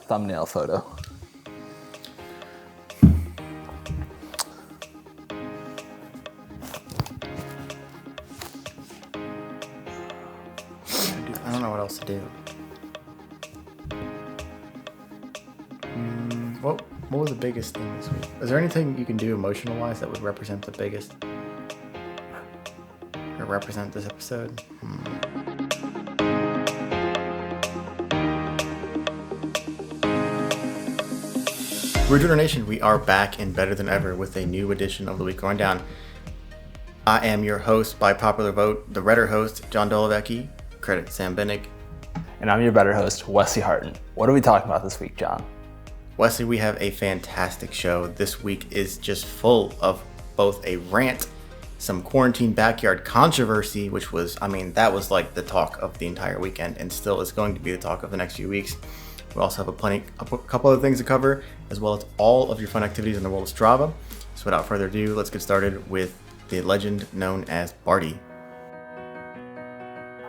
Thumbnail photo. I don't know what else to do. What was the biggest thing this week? Is there anything you can do emotional-wise that would represent the biggest? Or represent this episode? Roadrunner Nation, we are back and better than ever with a new edition of The Week Going Down. I am your host by popular vote, the redder host, John Dolovecki. Credit Sam Bennick. And I'm your better host, Wesley Harton. What are we talking about this week, John? Wesley, we have a fantastic show. This week is just full of both a rant, some quarantine backyard controversy, which was, that was like the talk of the entire weekend and still is going to be the talk of the next few weeks. We also have a couple other things to cover, as well as all of your fun activities in the world of Strava. So without further ado, let's get started with the legend known as Barty.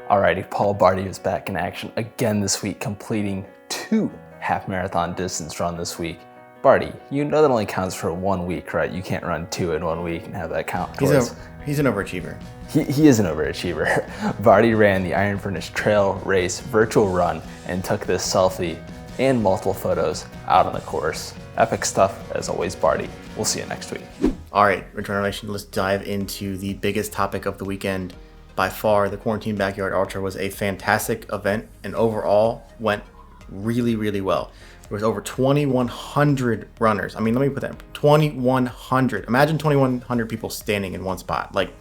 Alrighty, Paul Barty is back in action again this week, completing 2 half marathon distance run this week. Barty, you know that only counts for 1 week, right? You can't run 2 in 1 week and have that count. He's an overachiever. He is an overachiever. Barty ran the Iron Furnace Trail Race virtual run and took this selfie and multiple photos out on the course. Epic stuff as always, Barty. We'll see you next week. All right, Roadrunner Nation, let's dive into the biggest topic of the weekend. By far, the Quarantine Backyard Ultra was a fantastic event and overall went really, really well. There was over 2,100 runners. Let me put that, 2,100. Imagine 2,100 people standing in one spot, like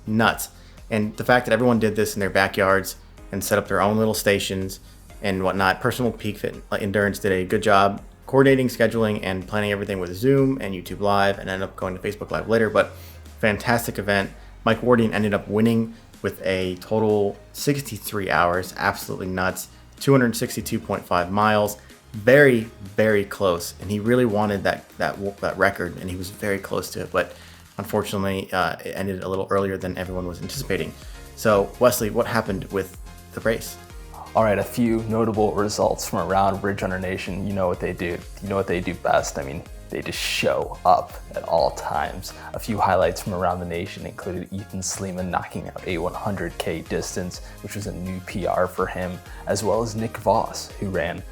nuts. And the fact that everyone did this in their backyards and set up their own little stations and whatnot. Personal Peak Fit Endurance did a good job coordinating, scheduling, and planning everything with Zoom and YouTube Live, and ended up going to Facebook Live later. But fantastic event. Mike Wardian ended up winning with a total 63 hours, absolutely nuts, 262.5 miles, very, very close. And he really wanted that record, and he was very close to it. But unfortunately, it ended a little earlier than everyone was anticipating. So, Wesley, what happened with the race? All right, a few notable results from around Roadrunner Nation. You know what they do. You know what they do best. They just show up at all times. A few highlights from around the nation included Ethan Sleeman knocking out a 100K distance, which was a new PR for him, as well as Nick Voss, who ran,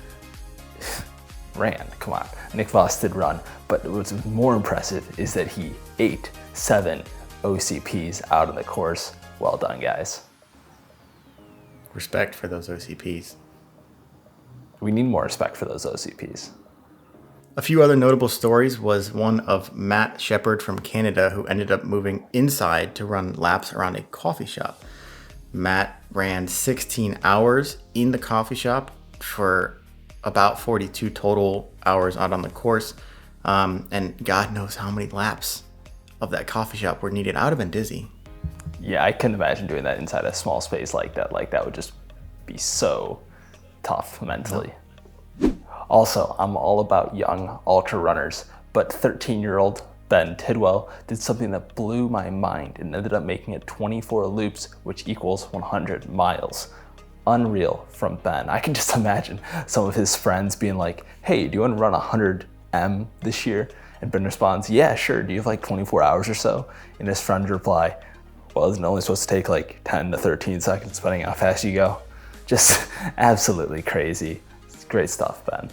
come on. Nick Voss did run, but what's more impressive is that he ate 7 OCPs out of the course. Well done, guys. Respect for those OCPs. We need more respect for those OCPs. A few other notable stories was one of Matt Shepard from Canada, who ended up moving inside to run laps around a coffee shop. Matt ran 16 hours in the coffee shop for about 42 total hours out on the course. And God knows how many laps of that coffee shop were needed. I would have been dizzy. Yeah, I couldn't imagine doing that inside a small space like that. Like, that would just be so tough mentally. Also, I'm all about young ultra runners, but 13-year-old Ben Tidwell did something that blew my mind and ended up making it 24 loops, which equals 100 miles. Unreal from Ben. I can just imagine some of his friends being like, hey, do you want to run 100M this year? And Ben responds, yeah, sure. Do you have like 24 hours or so? And his friends reply, well, isn't it only supposed to take like 10 to 13 seconds depending how fast you go? Just absolutely crazy. It's great stuff, Ben.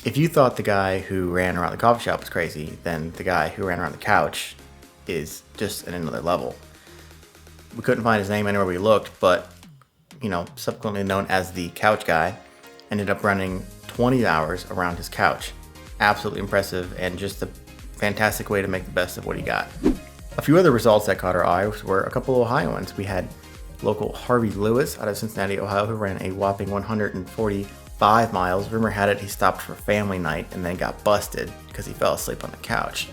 If you thought the guy who ran around the coffee shop was crazy, then the guy who ran around the couch is just at another level. We couldn't find his name anywhere we looked, but, subsequently known as the couch guy, ended up running 20 hours around his couch. Absolutely impressive, and just a fantastic way to make the best of what he got. A few other results that caught our eye were a couple of Ohioans. We had local Harvey Lewis out of Cincinnati, Ohio, who ran a whopping 145 miles. Rumor had it he stopped for family night and then got busted because he fell asleep on the couch.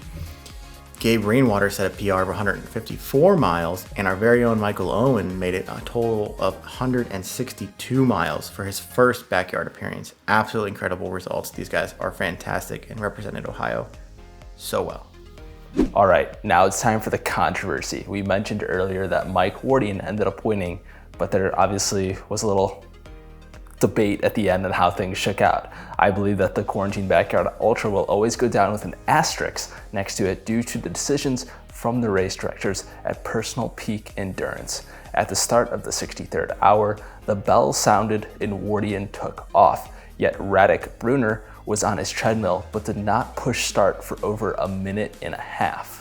Gabe Rainwater set a PR of 154 miles, and our very own Michael Owen made it a total of 162 miles for his first backyard appearance. Absolutely incredible results. These guys are fantastic and represented Ohio so well. All right, now it's time for the controversy. We mentioned earlier that Mike Wardian ended up winning, but there obviously was a little debate at the end on how things shook out. I believe that the Quarantine Backyard Ultra will always go down with an asterisk next to it due to the decisions from the race directors at personal peak endurance. At the start of the 63rd hour, the bell sounded and Wardian took off, yet Radek Brunner was on his treadmill but did not push start for over a minute and a half.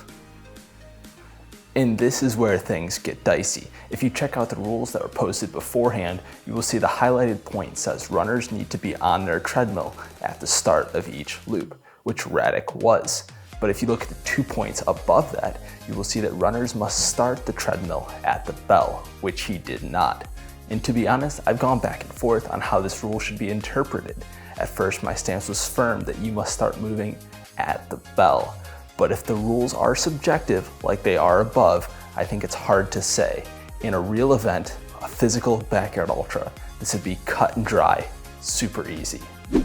And this is where things get dicey. If you check out the rules that were posted beforehand, you will see the highlighted point says runners need to be on their treadmill at the start of each loop, which Radek was. But if you look at the 2 points above that, you will see that runners must start the treadmill at the bell, which he did not. And to be honest, I've gone back and forth on how this rule should be interpreted. At first, my stance was firm that you must start moving at the bell. But if the rules are subjective, like they are above, I think it's hard to say. In a real event, a physical backyard ultra, this would be cut and dry, super easy.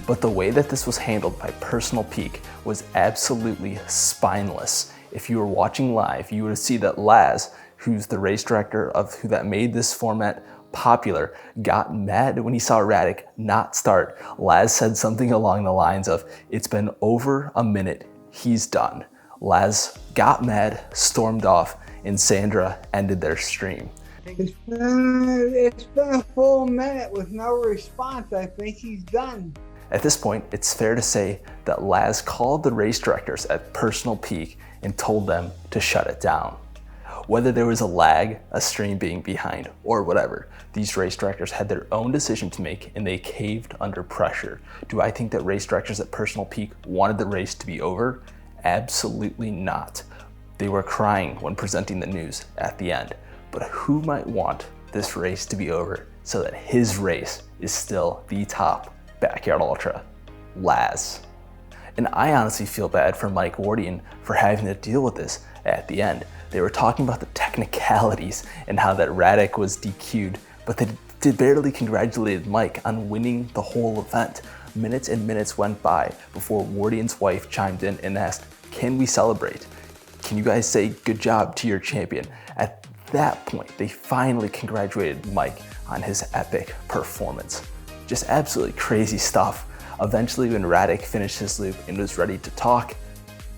But the way that this was handled by Personal Peak was absolutely spineless. If you were watching live, you would see that Laz, who's the race director of who that made this format popular, got mad when he saw Radek not start. Laz said something along the lines of, "It's been over a minute, he's done." Laz got mad, stormed off, and Sandra ended their stream. It's been a full minute with no response. I think he's done. At this point, it's fair to say that Laz called the race directors at Personal Peak and told them to shut it down. Whether there was a lag, a stream being behind, or whatever, these race directors had their own decision to make and they caved under pressure. Do I think that race directors at Personal Peak wanted the race to be over? Absolutely not. They were crying when presenting the news at the end. But who might want this race to be over so that his race is still the top backyard ultra? Laz. And I honestly feel bad for Mike Wardian for having to deal with this at the end. They were talking about the technicalities and how that Radek was DQ'd, but they barely congratulated Mike on winning the whole event. Minutes and minutes went by before Wardian's wife chimed in and asked, "Can we celebrate? Can you guys say good job to your champion?" At that point, they finally congratulated Mike on his epic performance. Just absolutely crazy stuff. Eventually, when Radek finished his loop and was ready to talk,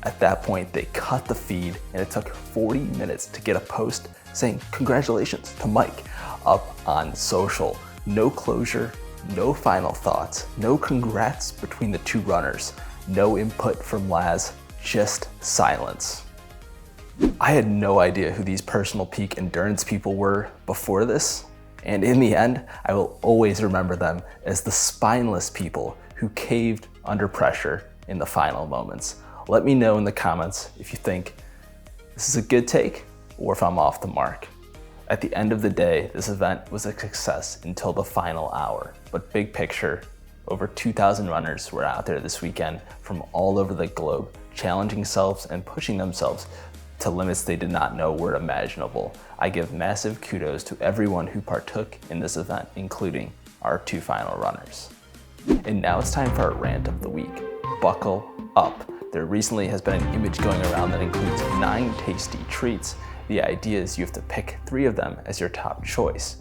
at that point, they cut the feed and it took 40 minutes to get a post saying congratulations to Mike up on social. No closure, no final thoughts, no congrats between the two runners, no input from Laz, just silence. I had no idea who these Personal Peak endurance people were before this, and in the end, I will always remember them as the spineless people who caved under pressure in the final moments. Let me know in the comments if you think this is a good take or if I'm off the mark. At the end of the day, this event was a success until the final hour, but big picture, over 2,000 runners were out there this weekend from all over the globe, challenging themselves and pushing themselves to limits they did not know were imaginable. I give massive kudos to everyone who partook in this event, including our two final runners. And now it's time for our rant of the week. Buckle up. There recently has been an image going around that includes 9 tasty treats. The idea is you have to pick 3 of them as your top choice.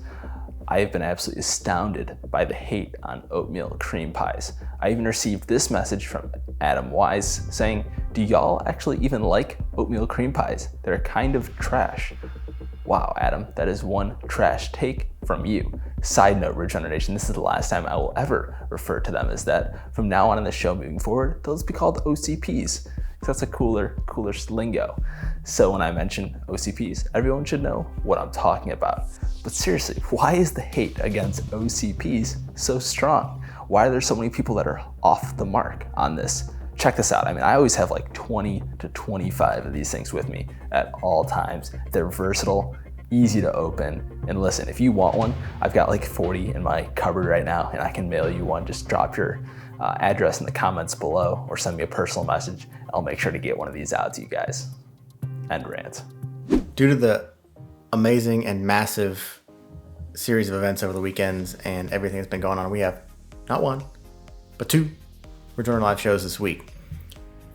I have been absolutely astounded by the hate on oatmeal cream pies. I even received this message from Adam Wise saying, "Do y'all actually even like oatmeal cream pies? They're kind of trash." Wow, Adam, that is one trash take from you. Side note, Ridge Runner Nation, this is the last time I will ever refer to them as that. From now on in the show moving forward, they'll just be called OCPs. That's a cooler lingo. So when I mention OCPs, everyone should know what I'm talking about. But seriously, why is the hate against OCPs so strong? Why are there so many people that are off the mark on this? Check this out. I mean, I always have like 20 to 25 of these things with me at all times. They're versatile, easy to open. And listen, if you want one, I've got like 40 in my cupboard right now and I can mail you one. Just drop your address in the comments below or send me a personal message. I'll make sure to get one of these out to you guys. End rant. Due to the amazing and massive series of events over the weekends and everything that's been going on, we have not one, but 2 return live shows this week.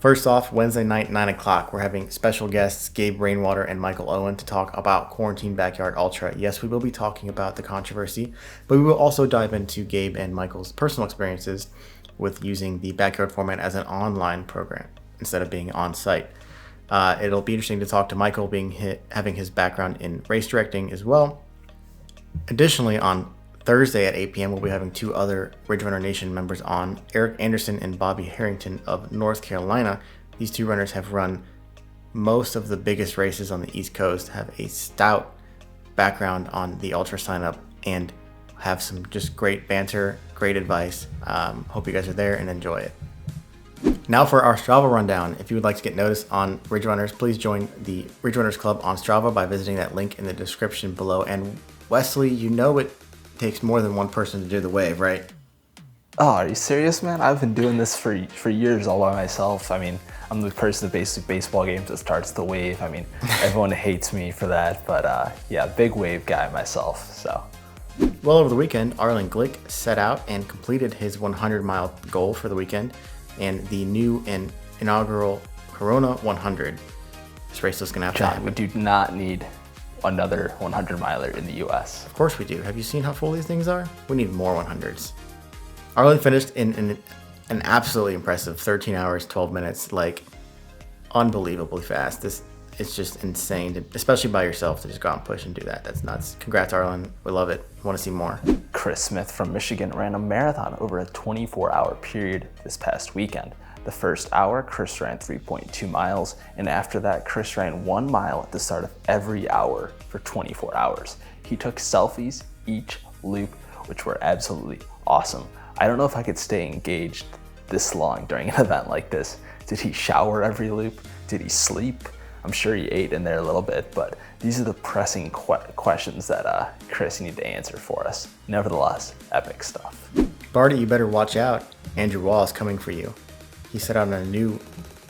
First off, Wednesday night, 9 o'clock, we're having special guests Gabe Rainwater and Michael Owen to talk about Quarantine Backyard Ultra. Yes, we will be talking about the controversy, but we will also dive into Gabe and Michael's personal experiences with using the backyard format as an online program instead of being on site. It'll be interesting to talk to Michael, having his background in race directing as well. Additionally, on Thursday at 8 p.m., we'll be having two other Ridge Runner Nation members on, Eric Anderson and Bobby Harrington of North Carolina. These two runners have run most of the biggest races on the East Coast, have a stout background on the ultra sign-up, and have some just great banter, great advice. Hope you guys are there and enjoy it. Now for our Strava rundown. If you would like to get noticed on Ridge Runners, please join the Ridge Runners Club on Strava by visiting that link in the description below. And Wesley, you know it takes more than one person to do the wave, right? Oh, are you serious, man? I've been doing this for years all by myself. I mean, I'm the person at basic baseball games that starts the wave. I mean, everyone hates me for that, but yeah, big wave guy myself, so. Well, over the weekend, Arlen Glick set out and completed his 100-mile goal for the weekend and the new and inaugural Corona 100. This race is going to have John, time. we do not need another 100-miler in the U.S. Of course we do. Have you seen how full these things are? We need more 100s. Arlen finished in an absolutely impressive 13 hours, 12 minutes, like unbelievably fast. It's just insane, especially by yourself, to just go out and push and do that. That's nuts. Congrats, Arlen. We love it. Want to see more. Chris Smith from Michigan ran a marathon over a 24-hour period this past weekend. The first hour, Chris ran 3.2 miles, and after that, Chris ran 1 mile at the start of every hour for 24 hours. He took selfies each loop, which were absolutely awesome. I don't know if I could stay engaged this long during an event like this. Did he shower every loop? Did he sleep? I'm sure he ate in there a little bit, but these are the pressing questions that Chris, you need to answer for us. Nevertheless, epic stuff. Barty, you better watch out. Andrew Wallace coming for you. He set out on a new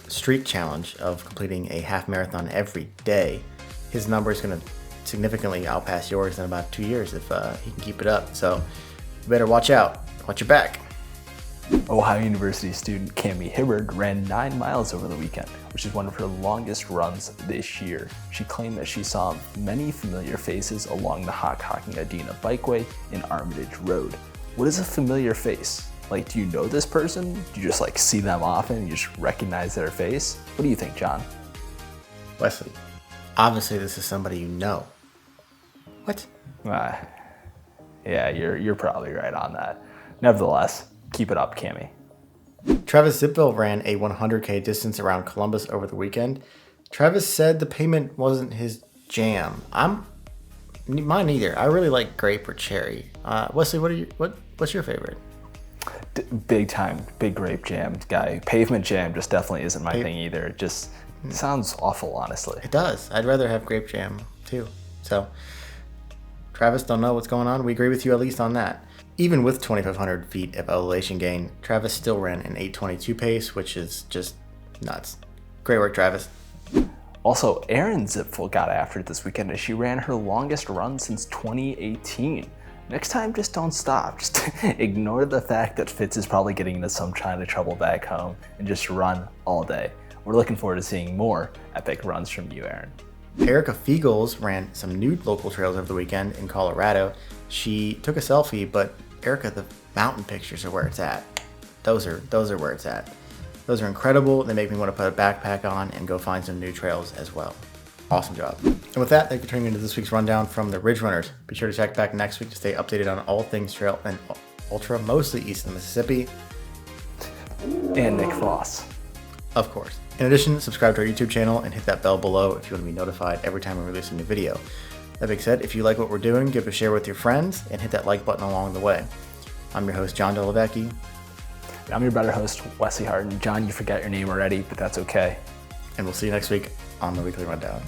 streak challenge of completing a half marathon every day. His number is going to significantly outpass yours in about 2 years if he can keep it up. So you better watch out. Watch your back. Ohio University student Cami Hayward ran 9 miles over the weekend, which is one of her longest runs this year. She claimed that she saw many familiar faces along the Hockhocking-Adena Bikeway in Armitage Road. What is a familiar face? Like, do you know this person? Do you just like see them often and you just recognize their face? What do you think, John? Wesley, obviously this is somebody you know. What? Yeah, you're probably right on that. Nevertheless, keep it up, Cami. Travis Zipville ran a 100K distance around Columbus over the weekend. Travis said the pavement wasn't his jam. Mine either. I really like Grape or Cherry. Wesley, what's your favorite? Big time, big Grape jam guy. Pavement jam just definitely isn't my thing either. It just sounds awful, honestly. It does. I'd rather have Grape jam too. So, Travis, don't know what's going on. We agree with you at least on that. Even with 2,500 feet of elevation gain, Travis still ran an 8:22 pace, which is just nuts. Great work, Travis. Also, Erin Zipfel got after it this weekend as she ran her longest run since 2018. Next time, just don't stop. Just ignore the fact that Fitz is probably getting into some China trouble back home and just run all day. We're looking forward to seeing more epic runs from you, Erin. Erica Fiegels ran some new local trails over the weekend in Colorado. She took a selfie, but Erica, the mountain pictures are where it's at. Those are where it's at. Those are incredible. They make me want to put a backpack on and go find some new trails as well. Awesome job. And with that, thank you for tuning into this week's rundown from the Ridge Runners. Be sure to check back next week to stay updated on all things trail and ultra, mostly east of the Mississippi. And Nick Foss. Of course. In addition, subscribe to our YouTube channel and hit that bell below if you want to be notified every time we release a new video. That being said, if you like what we're doing, give it a share with your friends and hit that like button along the way. I'm your host, John Delavecchi. I'm your better host, Wesley Harden. John, you forgot your name already, but that's okay. And we'll see you next week on the Weekly Rundown.